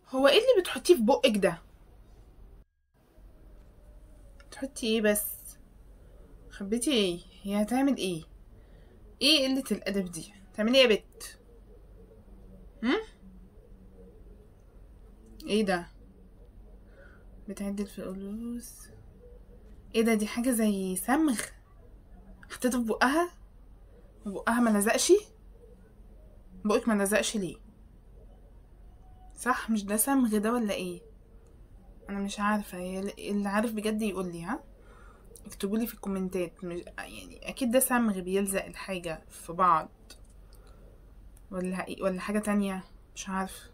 هو ايه اللي بتحطيه في بقك ده؟ بتحطي ايه بس؟ خبيتي ايه؟ هي هتعمل ايه؟ ايه قلة الادب دي؟ تعملي ايه يا بت؟ هم؟ ايه ده؟ بتعدل في الفلوس؟ ايه ده؟ دي حاجة زي صمغ حطيته في بقها؟ وبقها ما لزقش؟ بقك ما لزقش ليه؟ صح، مش ده صمغ ده ولا ايه؟ انا مش عارفة، هي اللي عارف بجد يقول لي، ها؟ اكتبولي في الكومنتات، مش يعني اكيد ده صمغ بيلزق الحاجة في بعض، ولا حاجة تانية، مش عارفة.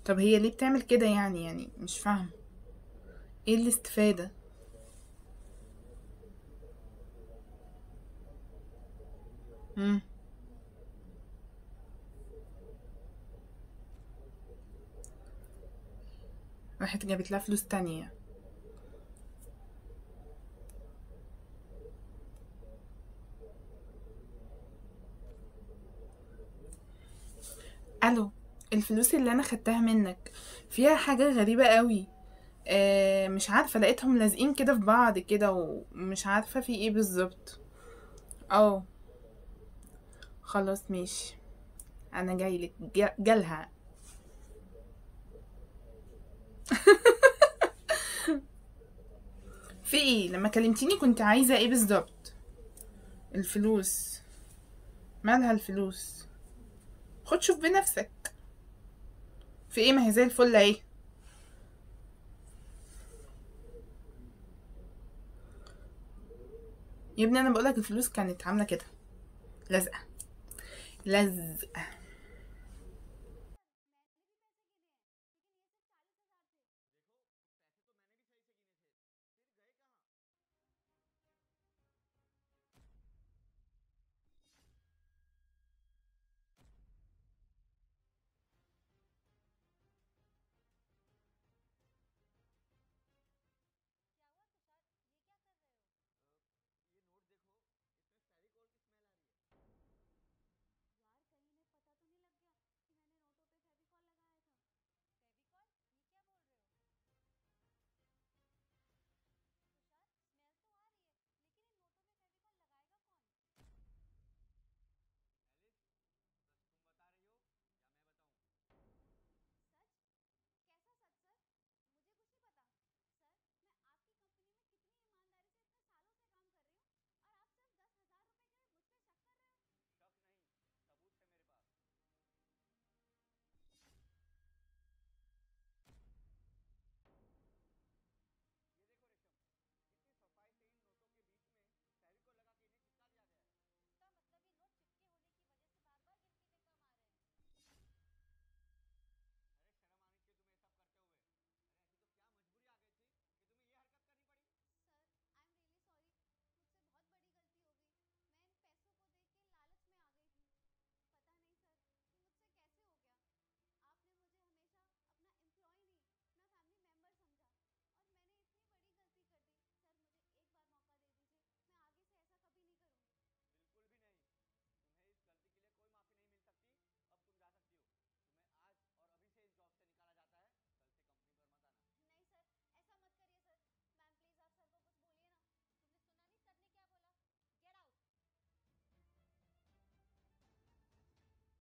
طب هي ليه بتعمل كده يعني مش فاهم، ايه الاستفادة؟ مم. راحت جابت لها فلوس تانية. الو، الفلوس اللي انا خدتها منك فيها حاجة غريبة قوي. مش عارفة، لقيتهم لازقين كده في بعض كده ومش عارفة في ايه بالظبط. اه، خلاص ماشي، انا جايلك جالها. في ايه؟ لما كلمتيني كنت عايزة ايه بالظبط؟ الفلوس؟ مالها الفلوس؟ خد شوف بنفسك. في ايه؟ ما هي زي الفل اهي. يا ابني انا بقولك الفلوس كانت عاملة كده، لازقة لزقة.